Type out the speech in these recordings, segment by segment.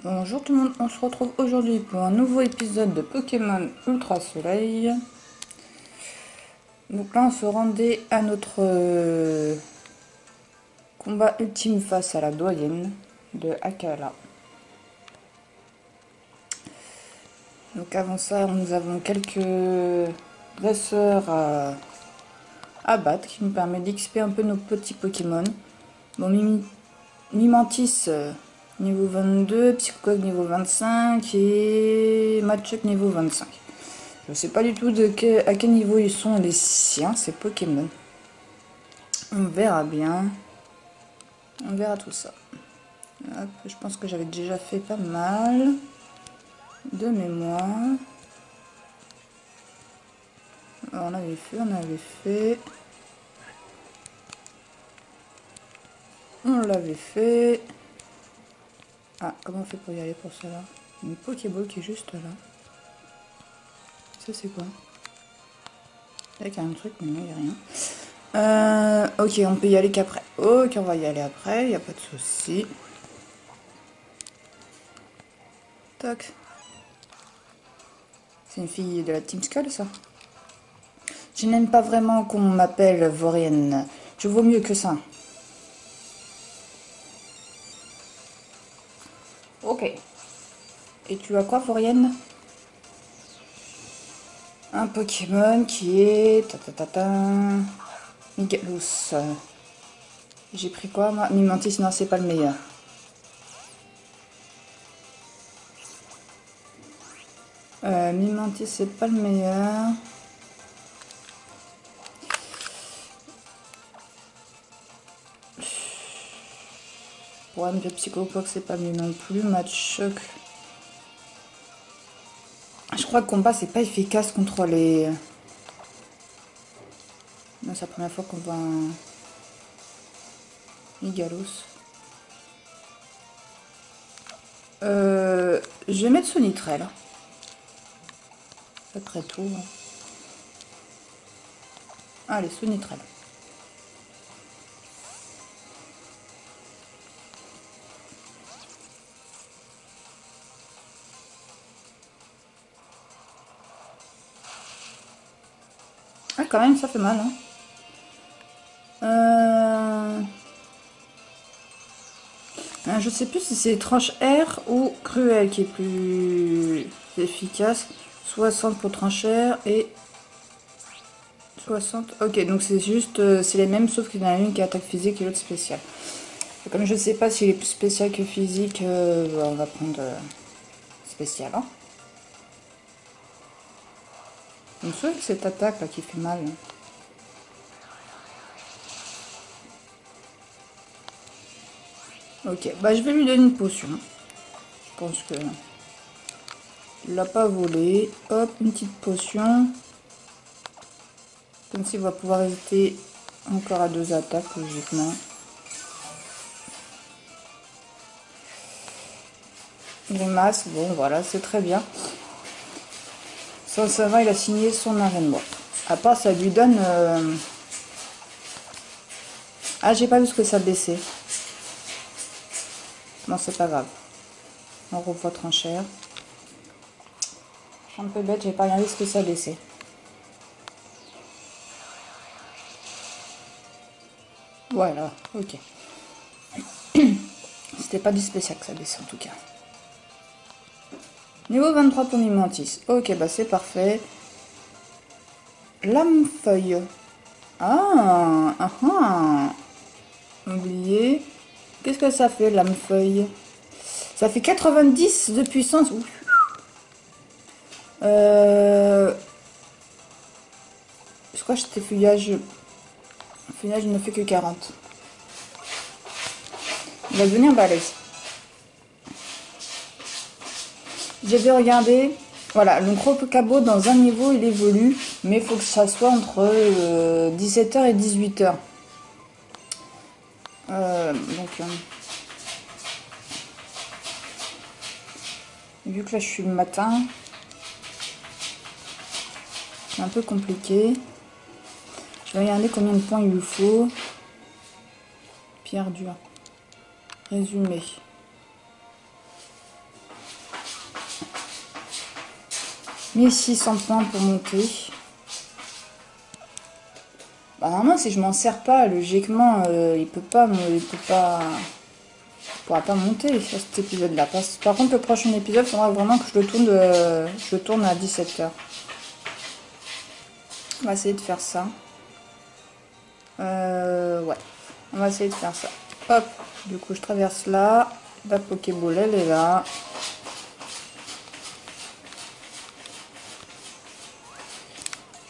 Bonjour tout le monde, on se retrouve aujourd'hui pour un nouveau épisode de Pokémon Ultra Soleil. Donc là on se rendait à notre combat ultime face à la doyenne de Akala. Donc avant ça nous avons quelques dresseurs à battre qui nous permet d'XP un peu nos petits Pokémon. Bon, Mimantis niveau 22, Psychocog niveau 25 et Machoke niveau 25. Je sais pas du tout à quel niveau ils sont les siens, ces Pokémon. On verra bien. On verra tout ça. Hop, je pense que j'avais déjà fait pas mal de mémoire. Alors, on avait fait. On l'avait fait. Ah, comment on fait pour y aller pour cela? Une Pokéball qui est juste là. Ça c'est quoi? Il y a un truc, mais non, il n'y a rien. Ok, on peut y aller qu'après. Ok, on va y aller après, il n'y a pas de souci. Tac. C'est une fille de la Team Skull, ça. Je n'aime pas vraiment qu'on m'appelle Vaurienne. Je vaux mieux que ça. Ok. Et tu as quoi, Vaurienne? Un Pokémon qui est... Migalus. J'ai pris quoi, moi? Mimantis, non, c'est pas le meilleur. Mimantis, c'est pas le meilleur. Problème de Psychopog, c'est pas mieux non plus. Machoke. Je crois que combat, c'est pas efficace contre les... Non, c'est la première fois qu'on voit un... Migalus. Je vais mettre Sonitrel. Après tout. Allez, Sonitrel. Ah, quand même, ça fait mal, hein. Je sais plus si c'est tranche R ou cruel qui est plus efficace. 60 pour tranche R et 60. Ok, donc c'est juste, c'est les mêmes sauf qu'il y en a une qui est attaque physique et l'autre spéciale. Et comme je sais pas s'il est plus spécial que physique, on va prendre spécial. Hein. Donc c'est cette attaque là qui fait mal. Hein. Ok, bah je vais lui donner une potion. Je pense que il l'a pas volé. Hop, une petite potion. Comme s'il va pouvoir résister encore à 2 attaques logiquement. Grimace, bon voilà, c'est très bien. Ça va, il a signé son arène mort. À part, ça lui donne... Ah, j'ai pas vu ce que ça baissait. Non, c'est pas grave. On revoit tranchère. Je suis un peu bête, j'ai pas regardé ce que ça baissait. Voilà, ok. C'était pas du spécial que ça baissait en tout cas. Niveau 23 pour Mimantis. Ok, bah c'est parfait. Lame-feuille. Ah, ah, ah. Oublié. Qu'est-ce que ça fait, lame-feuille? Ça fait 90 de puissance. Ouf. Je crois que c'était feuillage. Feuillage ne fait que 40. Il va devenir balèze. J'avais regardé. Voilà, le gros cabot dans un niveau il évolue, mais il faut que ça soit entre 17h et 18h. Vu que là je suis le matin, c'est un peu compliqué. Je vais regarder combien de points il lui faut. Pierre dure. Résumé. 1600 points pour monter. Bah, normalement, si je m'en sers pas, logiquement, il pourra pas monter sur cet épisode-là. Par contre, le prochain épisode, il faudra vraiment que je le tourne à 17h. On va essayer de faire ça. Ouais, on va essayer de faire ça. Hop, du coup, je traverse là. La Pokéball, elle est là.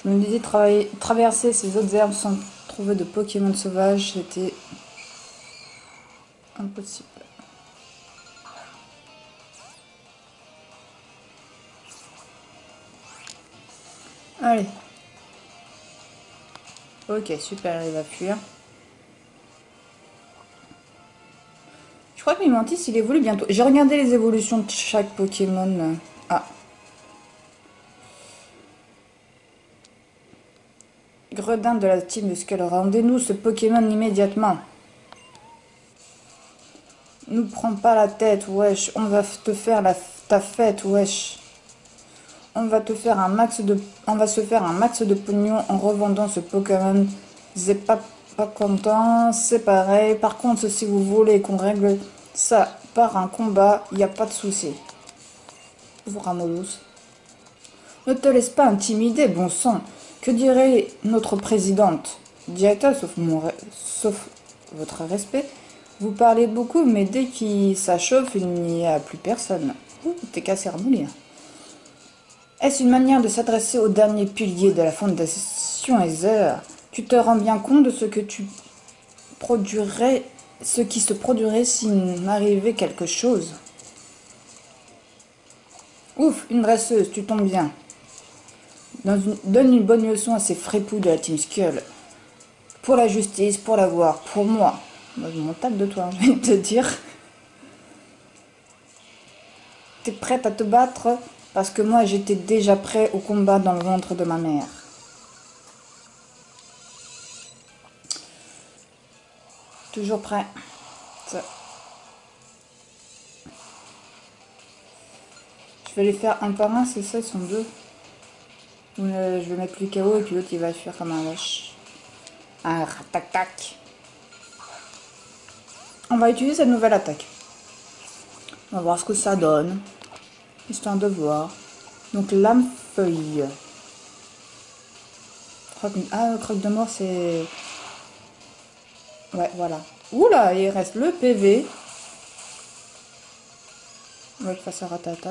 Je me disais, traverser ces autres herbes sans trouver de Pokémon sauvages, c'était impossible. Allez. Ok, super, il va fuir. Je crois que Mimantis, il évolue bientôt. J'ai regardé les évolutions de chaque Pokémon. Ah. Gredin de la team Skull, rendez-nous ce Pokémon immédiatement. Nous prends pas la tête, wesh. On va te faire ta fête, wesh. On va se faire un max de pognon en revendant ce Pokémon. C'est pas content, c'est pareil. Par contre, si vous voulez qu'on règle ça par un combat, il n'y a pas de souci. Vous Ramolus. Ne te laisse pas intimider, bon sang. Que dirait notre présidente? Dieta, sauf votre respect. Vous parlez beaucoup, mais dès qu'il s'achauffe, il n'y a plus personne. Ouh, t'es cassé ramollir. Est-ce une manière de s'adresser au dernier pilier de la fondation Ether? Tu te rends bien compte de ce qui se produirait s'il m'arrivait quelque chose? Ouf, une dresseuse, tu tombes bien. Donne une bonne leçon à ces frépous de la Team Skull. Pour la justice, pour l'avoir, pour moi. Moi, je m'en tape de toi, je vais te dire. T'es prête à te battre? Parce que moi, j'étais déjà prêt au combat dans le ventre de ma mère. Toujours prêt. Ça. Je vais les faire un par un, c'est ça, ils sont deux. Je vais mettre lui KO et puis l'autre, il va fuir comme un lâche. Un tac-tac. On va utiliser cette nouvelle attaque. On va voir ce que ça donne. Histoire de voir. Donc, lame feuille. Croque de mort, c'est... Ouais, voilà. Oula, il reste le PV. Ouais, face à attaque.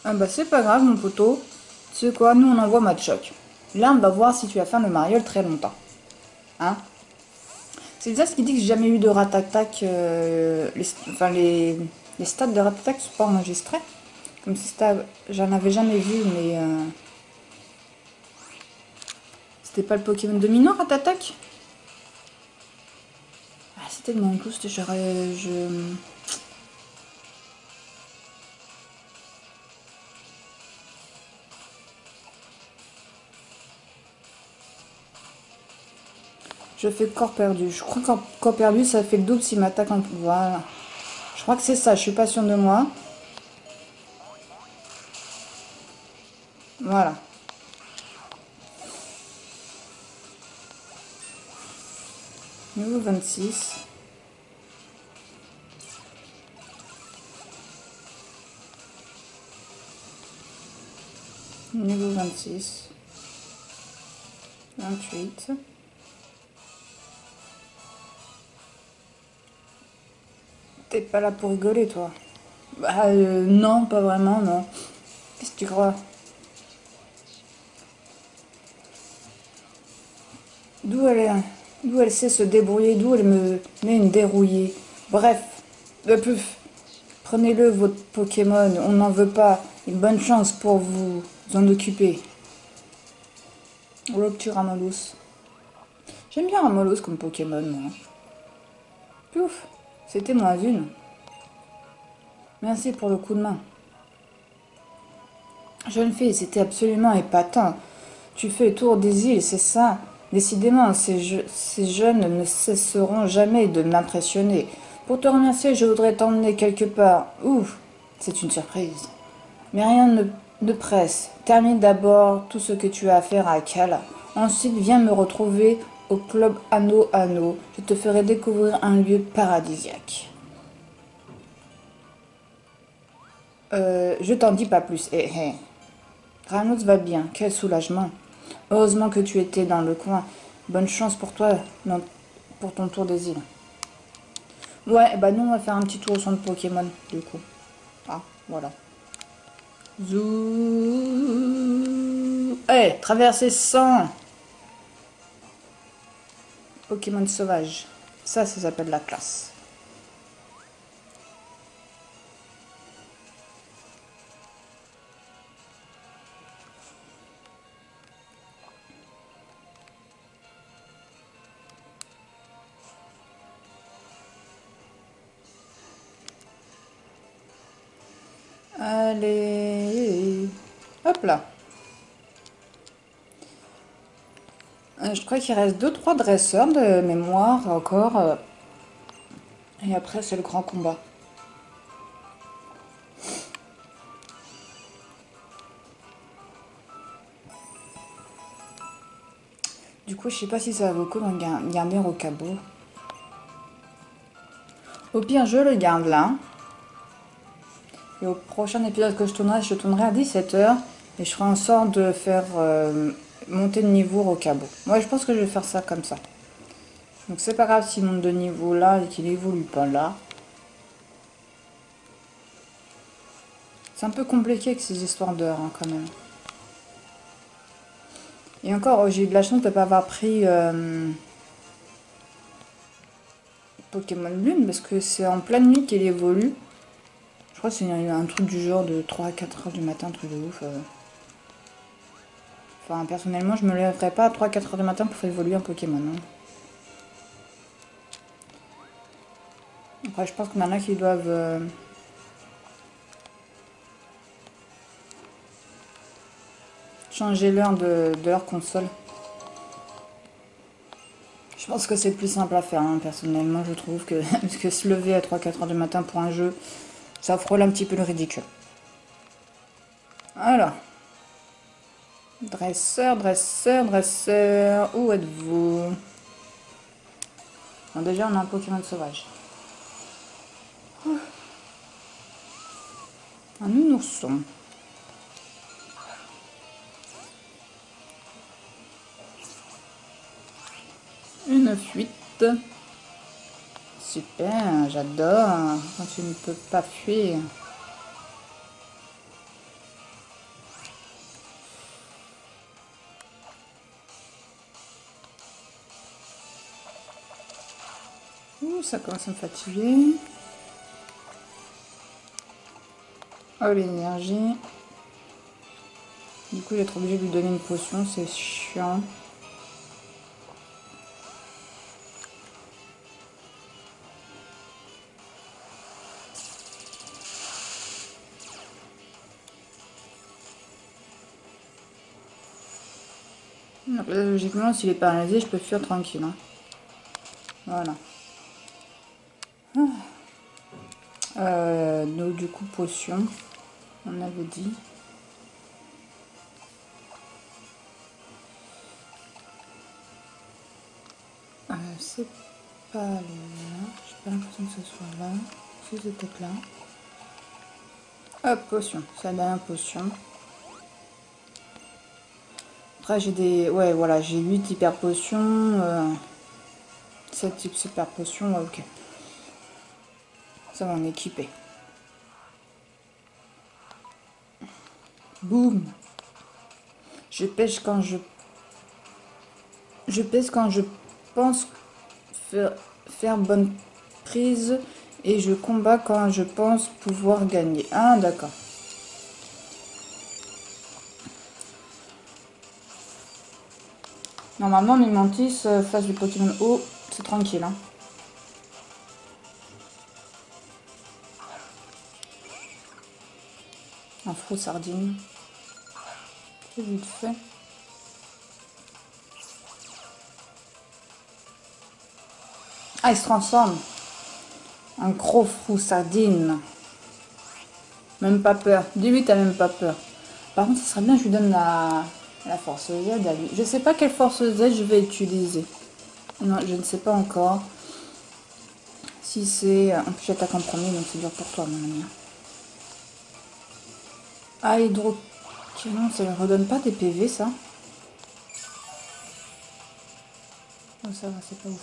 Ah bah, c'est pas grave, mon poteau. Tu sais quoi, nous, on envoie match choc. Là, on va voir si tu vas faire le mariole très longtemps. Hein? C'est ça ce qui dit que j'ai jamais eu de ratatak. Les stats de ratatak sont pas enregistrés. Comme si j'en avais jamais vu, mais c'était pas le Pokémon dominant, Ratatak? Ah, c'était tellement boost, je... Je fais corps perdu. Je crois qu'en corps perdu, ça fait le double s'il m'attaque en... Voilà. Je crois que c'est ça, je suis pas sûre de moi. Voilà. Niveau 26. Niveau 26. 28. T'es pas là pour rigoler, toi? Bah, non, pas vraiment, non. Qu'est-ce que tu crois? D'où elle sait se débrouiller, d'où elle me met une dérouillée. Bref, prenez-le, votre Pokémon, on n'en veut pas. Une bonne chance pour vous en occuper. Rupture Ramolus. J'aime bien Ramolus comme Pokémon, moi. Pouf, c'était moins une. Merci pour le coup de main. Jeune fille, c'était absolument épatant. Tu fais le tour des îles, c'est ça? Décidément, ces jeunes ne cesseront jamais de m'impressionner. Pour te remercier, je voudrais t'emmener quelque part. Ouf, c'est une surprise. Mais rien ne de presse. Termine d'abord tout ce que tu as à faire à Cal. Ensuite, viens me retrouver au club Anneau Anneau. Je te ferai découvrir un lieu paradisiaque. Je t'en dis pas plus. Eh, eh. Ramos va bien. Quel soulagement. Heureusement que tu étais dans le coin. Bonne chance pour toi pour ton tour des îles. Ouais, bah nous on va faire un petit tour au centre Pokémon du coup. Ah, voilà. Zou. Eh, traverser 100 Pokémon sauvage. Ça s'appelle la classe. Allez. Hop là. Je crois qu'il reste 2-3 dresseurs de mémoire encore. Et après, c'est le grand combat. Du coup, je sais pas si ça vaut le coup de garder Rocabo. Au pire, je le garde là. Et au prochain épisode que je tournerai à 17h. Et je ferai en sorte de faire monter de niveau Rocabo. Moi, je pense que je vais faire ça comme ça. Donc c'est pas grave s'il monte de niveau là et qu'il évolue pas là. C'est un peu compliqué avec ces histoires d'heures hein, quand même. Et encore, j'ai eu de la chance de ne pas avoir pris Pokémon Lune parce que c'est en pleine nuit qu'il évolue. Je crois que c'est un truc du genre de 3 à 4 heures du matin, un truc de ouf. Enfin, personnellement, je me lèverais pas à 3 à 4 heures du matin pour faire évoluer un Pokémon. Hein. Après, je pense qu'il y en a qui doivent... changer l'heure de leur console. Je pense que c'est plus simple à faire, hein, personnellement, je trouve que, parce que se lever à 3-4 heures du matin pour un jeu, ça frôle un petit peu le ridicule. Alors. Dresseur, dresseur, dresseur, où êtes-vous? Bon, déjà, on a un Pokémon sauvage. Un nounourson. Une fuite. Super, j'adore. Quand tu ne peux pas fuir. Ouh, ça commence à me fatiguer. Oh, l'énergie. Du coup, j'ai trop obligé de lui donner une potion, c'est chiant. Donc là, logiquement, s'il est paralysé, je peux fuir tranquille. Hein. Voilà. Donc, du coup, potion. On avait dit. C'est pas là. J'ai pas l'impression que ce soit là. Si c'est peut-être là. Hop, potion. C'est la dernière potion. Après, j'ai des... Ouais, voilà, j'ai 8 hyper potions. 7 types super potions. Ouais, ok. Ça va en équiper. Boum. Je pêche quand je... Je pèse quand je pense faire bonne prise et je combats quand je pense pouvoir gagner. Ah, d'accord. Normalement, Mimantis face du Pokémon eau, c'est tranquille. Hein. Un frou sardine. C'est vite fait. Ah, il se transforme. Un gros frou sardine. Même pas peur. Dis-lui, t'as même pas peur. Par contre, ce serait bien que je lui donne la force Z à lui. Je sais pas quelle force Z je vais utiliser. Non, je ne sais pas encore. Si c'est... En plus, j'attaque en premier, donc c'est dur pour toi, mon ami. Ah, hydrocanon, ça lui redonne pas des PV, ça? Oh, ça va, c'est pas ouf.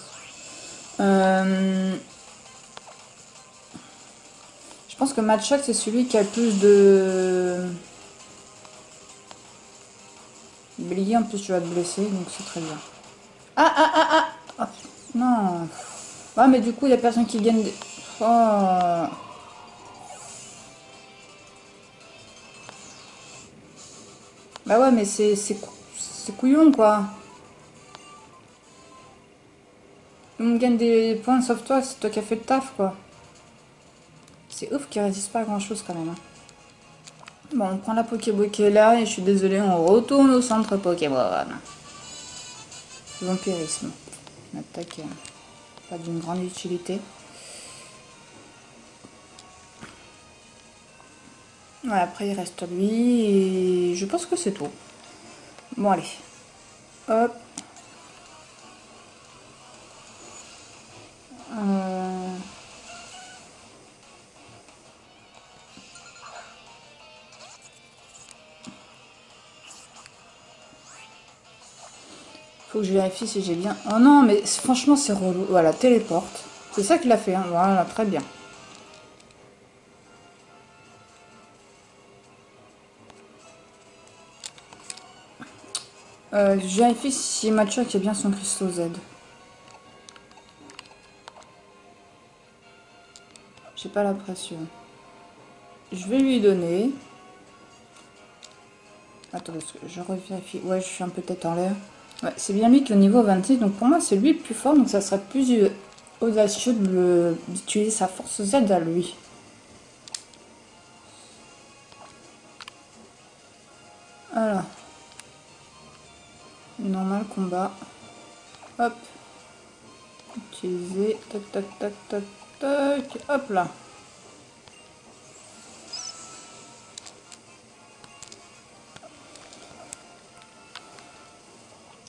Je pense que Matchak, c'est celui qui a le plus de... Bliggy, en plus, tu vas te blesser, donc c'est très bien. Ah, ah, ah, ah, ah, non. Ah, mais du coup, il y a personne qui gagne des... Oh. Bah ouais, mais c'est couillon, quoi. On gagne des points, sauf toi, c'est toi qui as fait le taf, quoi. C'est ouf qu'il résiste pas à grand-chose, quand même. Hein. Bon, on prend la Pokéball qui est là, et je suis désolée, on retourne au centre Pokéball. Vampirisme. Attaque, pas d'une grande utilité. Ouais, après, il reste lui, et je pense que c'est tout. Bon, allez. Hop. Euh... Faut que je vérifie si j'ai bien... Oh non, mais franchement, c'est relou. Voilà, téléporte. C'est ça qu'il a fait, hein. Voilà, très bien. Je vérifie si Matchak a bien son cristaux Z. J'ai pas l'impression. Je vais lui donner. Attends, parce que je revérifie. Ouais, je suis un peu tête en l'air. Ouais, c'est bien lui qui est au niveau 26. Donc pour moi, c'est lui le plus fort. Donc ça serait plus audacieux d'utiliser sa force Z à lui. Alors. Normal combat. Hop. Utiliser. Tac, tac, tac, tac, tac. Hop là.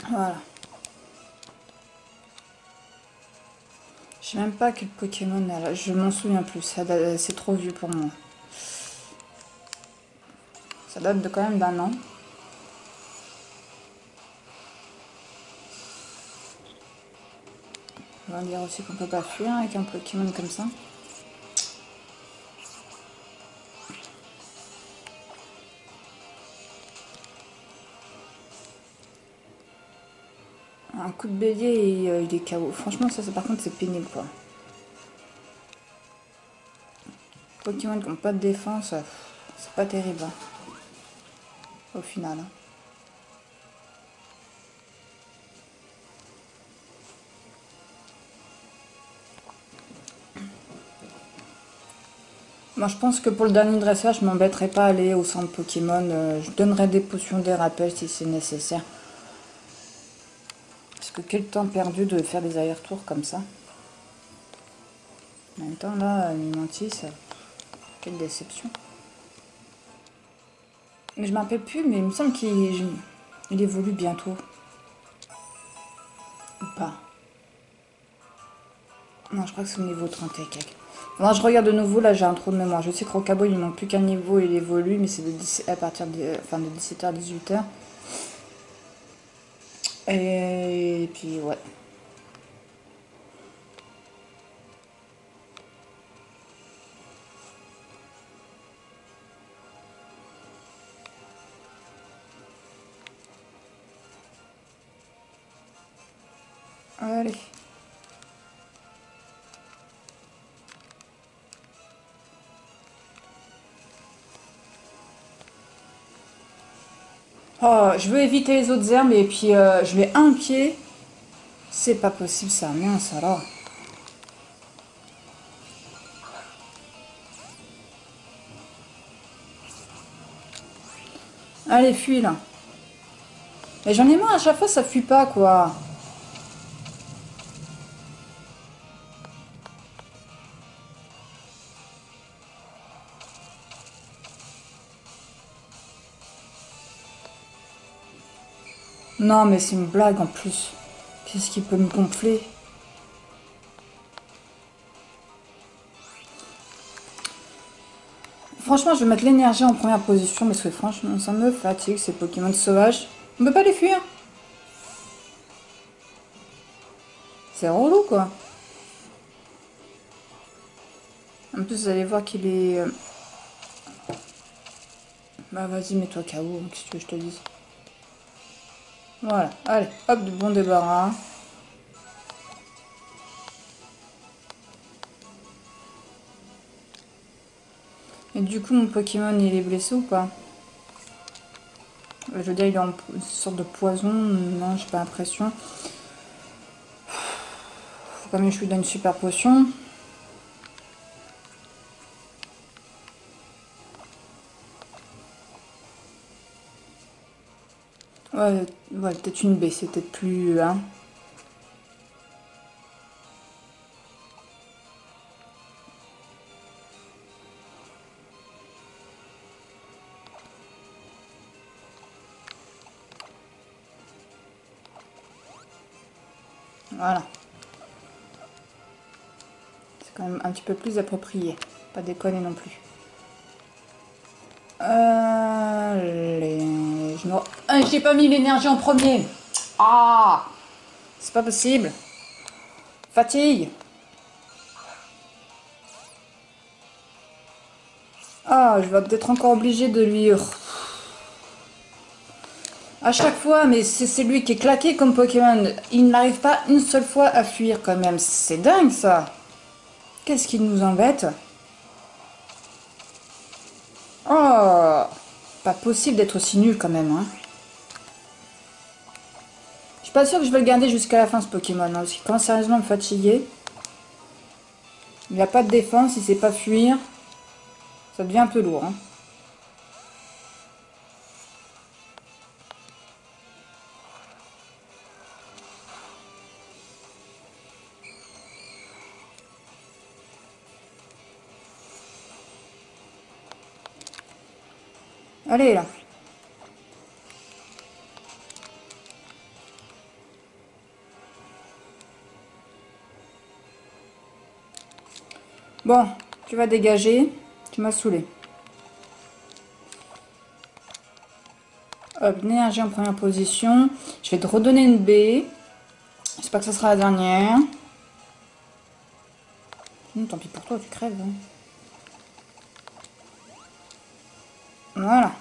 Voilà. Je sais même pas quel Pokémon elle a. Je m'en souviens plus. C'est trop vieux pour moi. Ça date de quand même d'un an. On va dire aussi qu'on peut pas fuir avec un Pokémon comme ça. Un coup de bélier et il est KO. Franchement, ça par contre c'est pénible quoi. Pokémon qui n'ont pas de défense, c'est pas terrible. Hein, au final. Hein. Moi je pense que pour le dernier dressage, je m'embêterai pas à aller au centre Pokémon. Je donnerai des potions, des rappels si c'est nécessaire. Parce que quel temps perdu de faire des allers-retours comme ça. En même temps là, Mimantis, quelle déception. Mais je m'en rappelle plus, mais il me semble qu'il évolue bientôt. Ou pas. Non, je crois que c'est au niveau 30 et quelques. Moi, je regarde de nouveau, là j'ai un trou de mémoire. Je sais que Rocabo, il ne manque plus qu'un niveau, il évolue, mais c'est à partir de, enfin, de 17h à 18h. Et puis, ouais. Allez. Oh, je veux éviter les autres herbes et puis je mets un pied. C'est pas possible ça, mince alors. Allez, fuis là. Mais j'en ai marre, à chaque fois ça fuit pas quoi. Non, mais c'est une blague en plus. Qu'est-ce qui peut me gonfler? Franchement, je vais mettre l'énergie en première position parce que franchement, ça me fatigue ces Pokémon sauvages. On peut pas les fuir. C'est relou quoi. En plus, vous allez voir qu'il est... Bah vas-y, mets-toi KO, qu'est-ce que tu veux que je te dise? Voilà, allez, hop, de bon débarras. Et du coup, mon Pokémon, il est blessé ou pas? Je veux dire, il est en une sorte de poison. Non, j'ai pas l'impression. Faut quand même que je lui donne une super potion. Ouais, ouais, peut-être une baie, c'est peut-être plus... Hein. Voilà. C'est quand même un petit peu plus approprié. Pas déconner non plus. Je me... Ah, j'ai pas mis l'énergie en premier. Ah, c'est pas possible. Fatigue. Ah, je vais peut-être encore obligé de lui... À chaque fois, mais c'est lui qui est claqué comme Pokémon. Il n'arrive pas une seule fois à fuir quand même. C'est dingue ça. Qu'est-ce qui nous embête? Oh, pas possible d'être aussi nul quand même. Hein. Je suis pas sûre que je vais le garder jusqu'à la fin ce Pokémon. Hein, parce qu'il commence sérieusement à me fatiguer. Il n'a pas de défense, il sait pas fuir. Ça devient un peu lourd. Hein. Allez là. Bon, tu vas dégager. Tu m'as saoulé. Hop, l'énergie en première position. Je vais te redonner une baie. J'espère que ce sera la dernière. Tant pis pour toi, tu crèves. Hein. Voilà.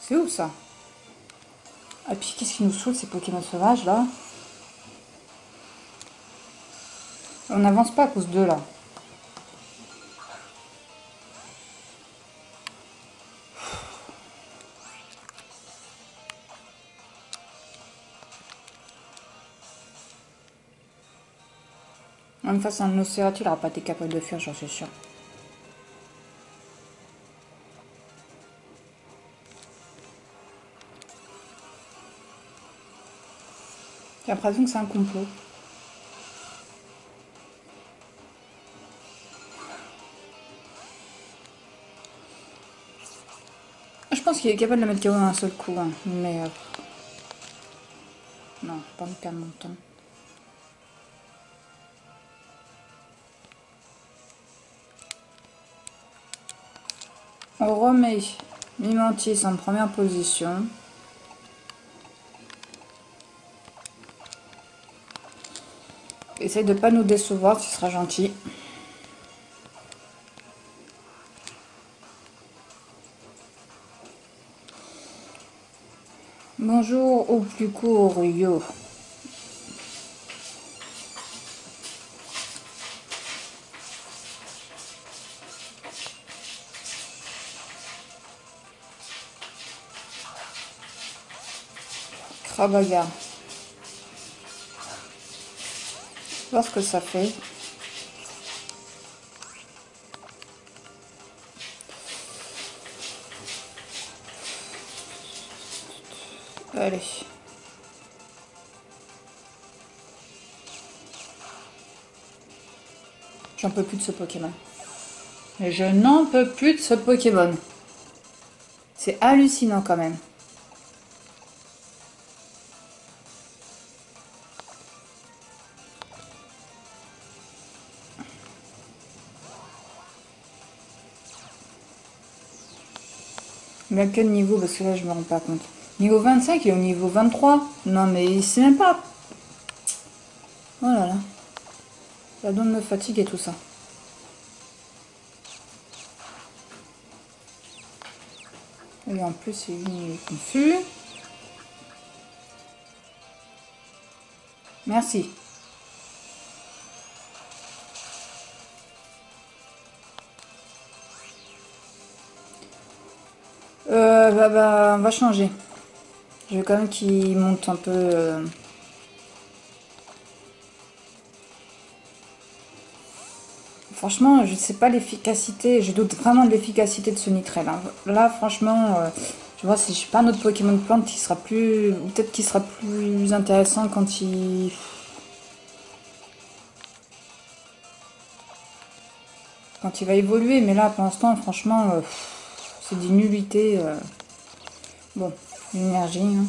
C'est où ça? Et puis qu'est-ce qui nous saoule ces Pokémon sauvages là? On n'avance pas à cause d'eux là. Même face à un Océratul, il n'aura pas été capable de fuir, j'en suis sûre. J'ai l'impression que c'est un complot. Je pense qu'il est capable de mettre KO d'un seul coup, hein. Mais... non, pas me calme mon temps. On remet Mimantis en première position. Essaye de pas nous décevoir, ce sera gentil. Bonjour au plus court, yo. Krabaga. Voir ce que ça fait. Allez. J'en peux plus de ce Pokémon. Et je n'en peux plus de ce Pokémon. C'est hallucinant quand même. Mais à quel niveau? Parce que là, je me rends pas compte. Niveau 25 et au niveau 23. Non, mais c'est même pas... Oh là là. Ça donne me fatigue et tout ça. Et en plus, il est confus. Merci. On va changer. Je veux quand même qu'il monte un peu... Franchement, je ne sais pas l'efficacité. Je doute vraiment de l'efficacité de ce Nitrel. Hein. Là, franchement, je vois si je n'ai pas un autre Pokémon de plante qui sera plus... Ou peut-être qui sera plus intéressant quand il... Quand il va évoluer. Mais là, pour l'instant, franchement, c'est des nullités. Bon, l'énergie. Hein.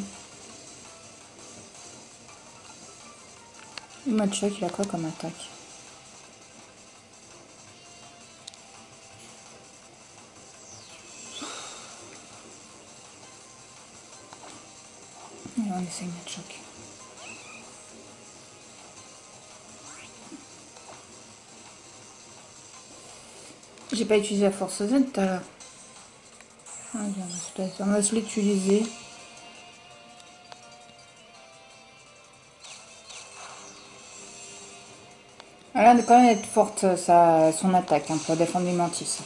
Le Matchak, il a quoi comme attaque? Et on essaye Matchak. J'ai pas utilisé la force Z tout à l'heure. On va se l'utiliser. Elle a quand même être forte son attaque hein, pour défendre les mantis.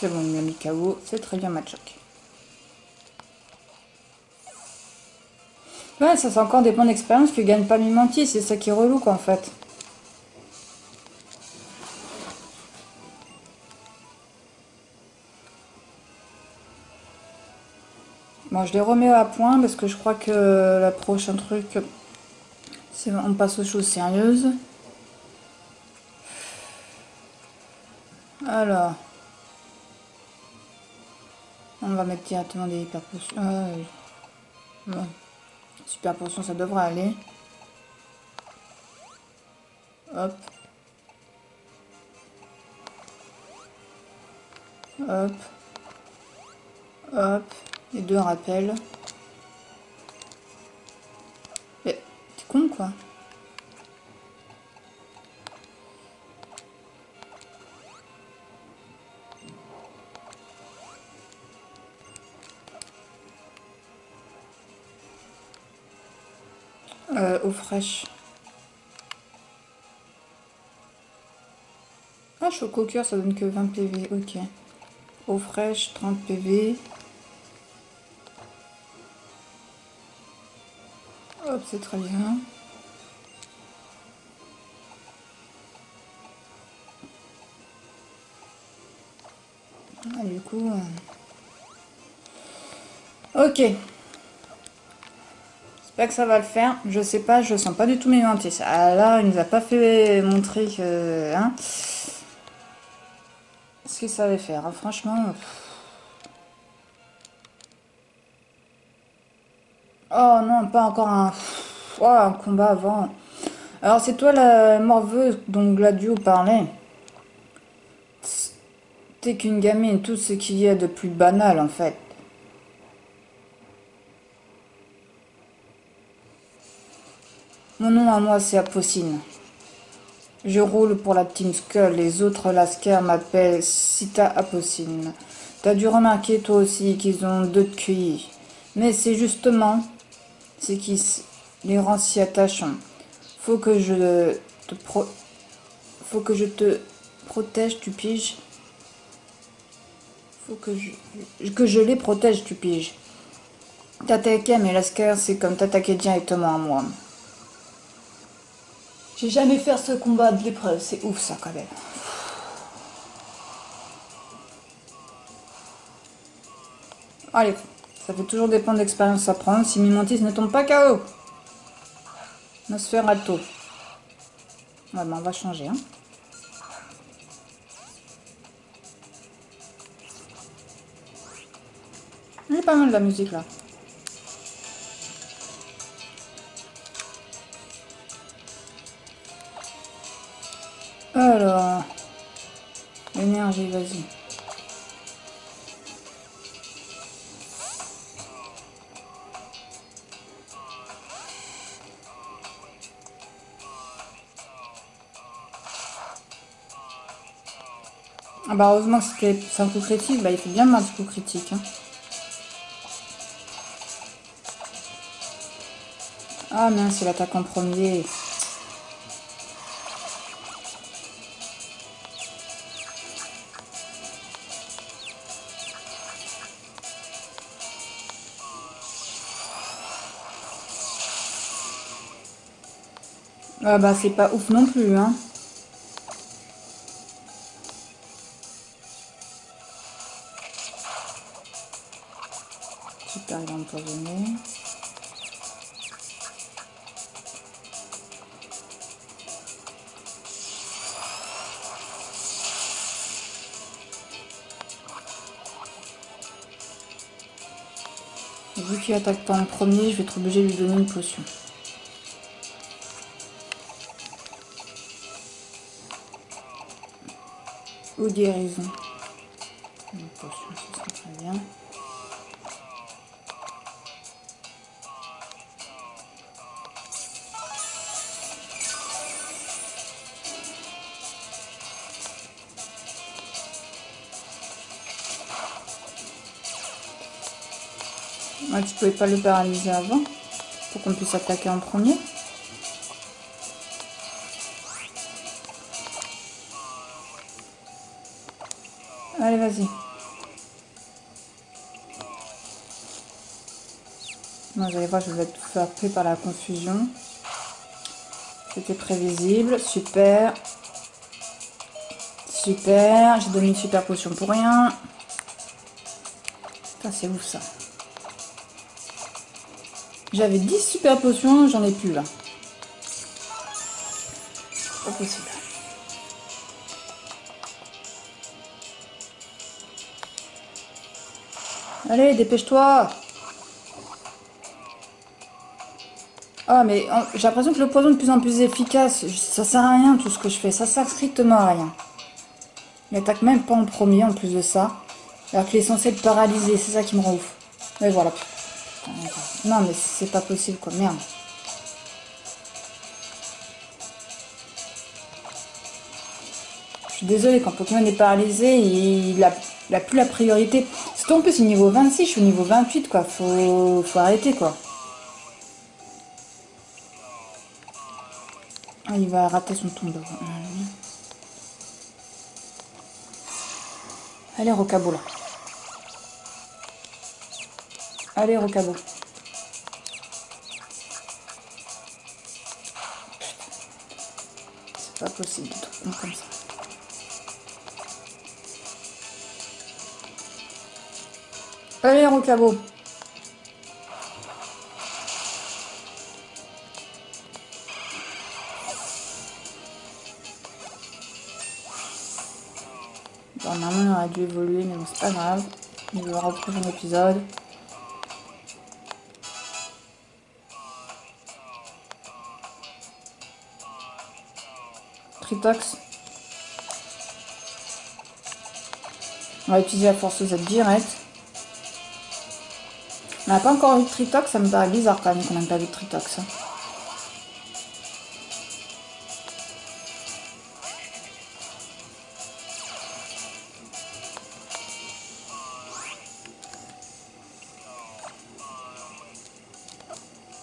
C'est bon, il m'a mis KO, c'est très bien Matchak. Ouais, ça c'est encore des points d'expérience que gagne pas Mimantis, c'est ça qui est relou quoi en fait. Bon, je les remets à point parce que je crois que la prochaine truc, c'est on passe aux choses sérieuses. Alors, on va mettre directement des hyper potions. Bon. Super potion, ça devrait aller. Hop. Hop. Hop. Et 2 rappels. Mais t'es con quoi. Eau fraîche. Ah, choco cœur, ça donne que 20 PV. Ok. Eau fraîche, 30 PV. Hop, c'est très bien. Ah, du coup... Ok. J'espère que ça va le faire. Je sais pas, je sens pas du tout mes mantis. Ah là, il nous a pas fait montrer que... Hein, ce qu'il savait faire. Hein, franchement... Oh non, pas encore un... Oh, un combat avant. Alors c'est toi la morveuse dont Gladio parlait. T'es qu'une gamine, tout ce qu'il y a de plus banal en fait. Mon nom à moi c'est Apocine. Je roule pour la Team Skull, les autres Lascar m'appellent Sita Apocine. T'as dû remarquer toi aussi qu'ils ont 2 QI. Mais c'est justement ce qui les rend si attachants. Faut que je te protège, tu piges. Faut que je les protège, tu piges. T'attaquer à mes Lascar, c'est comme t'attaquer directement à moi. J'ai jamais fait ce combat de l'épreuve, c'est ouf ça quand même. Allez, ça fait toujours dépendre d'expérience à prendre. Si Mimantis ne tombe pas KO. Nosferatu. Ouais, ben on va changer. Hein. Elle est pas mal la musique là. Alors, l'énergie, vas-y. Ah bah heureusement que c'est un coup critique, bah il fait bien mal ce coup critique. Hein. Ah mince, il attaque en premier. Ah bah c'est pas ouf non plus, hein. Super, il va empoisonner. Et vu qu'il attaque pas en premier, je vais être obligée de lui donner une potion. Ou guérison. Une potion, ça serait très bien. Ah, tu pouvais pas le paralyser avant pour qu'on puisse attaquer en premier. Allez, vas-y. Moi, vous allez voir, je vais être frappée par la confusion. C'était prévisible. Super. Super. J'ai donné une super potion pour rien. Putain, c'est ouf ça. J'avais 10 super potions, j'en ai plus là. Pas possible. Allez, dépêche-toi. Ah, mais j'ai l'impression que le poison est de plus en plus efficace. Ça sert à rien tout ce que je fais. Ça sert strictement à rien. Il attaque même pas en premier en plus de ça. Alors qu'il est censé être paralysé. C'est ça qui me rend ouf. Mais voilà. Non, mais c'est pas possible quoi. Merde. Je suis désolée, quand Pokémon est paralysé, il a plus la priorité. Surtout en plus, il est niveau 26, je suis au niveau 28 quoi. Faut arrêter quoi. Ah, il va rater son tombeur. Allez, Rocabo là. Allez, Rocabo. C'est pas possible de tout prendre comme ça. Allez, Rocabo. Bon, normalement, il aurait dû évoluer, mais bon, c'est pas grave. On verra au prochain épisode. Tritox. On va utiliser la force Z direct. On n'a pas encore vu de Tritox, ça me paraît bizarre quand même qu'on n'a pas vu de Tritox. Hein.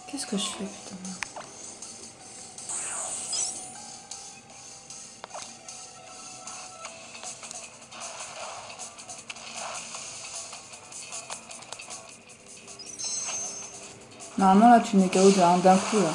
Qu'est-ce que je fais, putain? Normalement, là, tu mets KO d'un coup, là.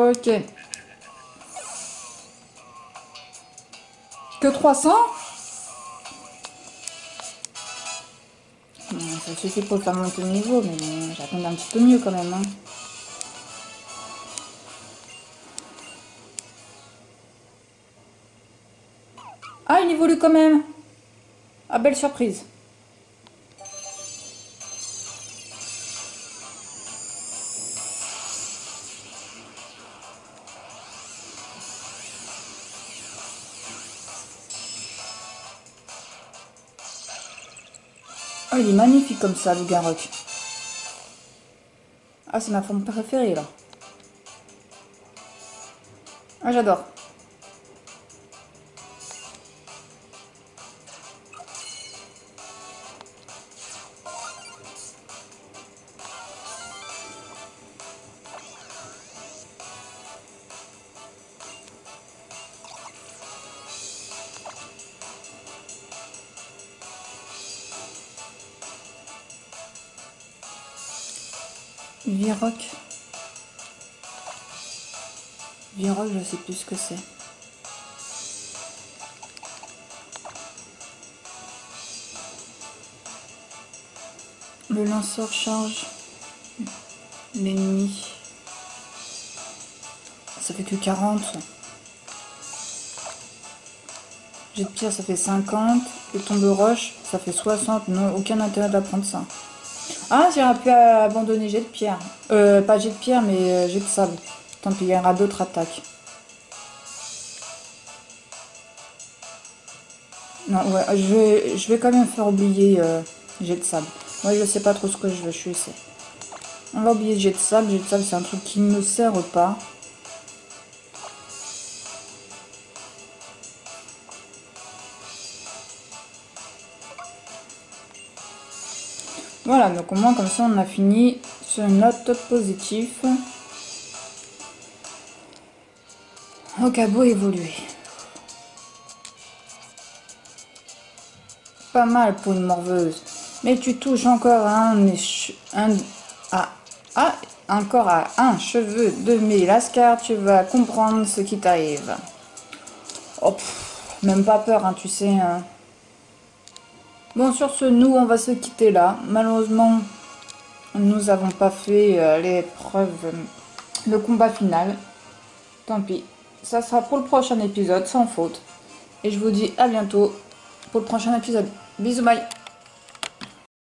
Ok. Que 300? Ça suffit pour faire monter le niveau, mais bon, j'attends un petit peu mieux quand même. Hein. Ah, il évolue quand même. Ah, belle surprise. Oh, il est magnifique comme ça, le Garrock. Ah, c'est ma forme préférée, là. Ah, j'adore. Viroc. Viroc, je sais plus ce que c'est. Le lanceur charge l'ennemi. Ça fait que 40. Jet de pierre, ça fait 50. Le tombe roche, ça fait 60. Non, aucun intérêt d'apprendre ça. Ah, j'aurais pu abandonner jet de pierre. Pas jet de pierre, mais jet de sable. Tant pis, il y aura d'autres attaques. Non, ouais, je vais quand même faire oublier jet de sable. Moi, je sais pas trop ce que je veux, je suis ici. On va oublier jet de sable. Jet de sable, c'est un truc qui ne me sert pas. Voilà, donc au moins comme ça, on a fini sur une note positive. Okabo évolué. Pas mal pour une morveuse. Mais tu touches encore à encore à un cheveu de mes lascars, tu vas comprendre ce qui t'arrive. Oh, même pas peur, hein, tu sais. Hein. Bon, sur ce, nous, on va se quitter là. Malheureusement, nous n'avons pas fait l'épreuve, le combat final. Tant pis. Ça sera pour le prochain épisode, sans faute. Et je vous dis à bientôt pour le prochain épisode. Bisous, bye.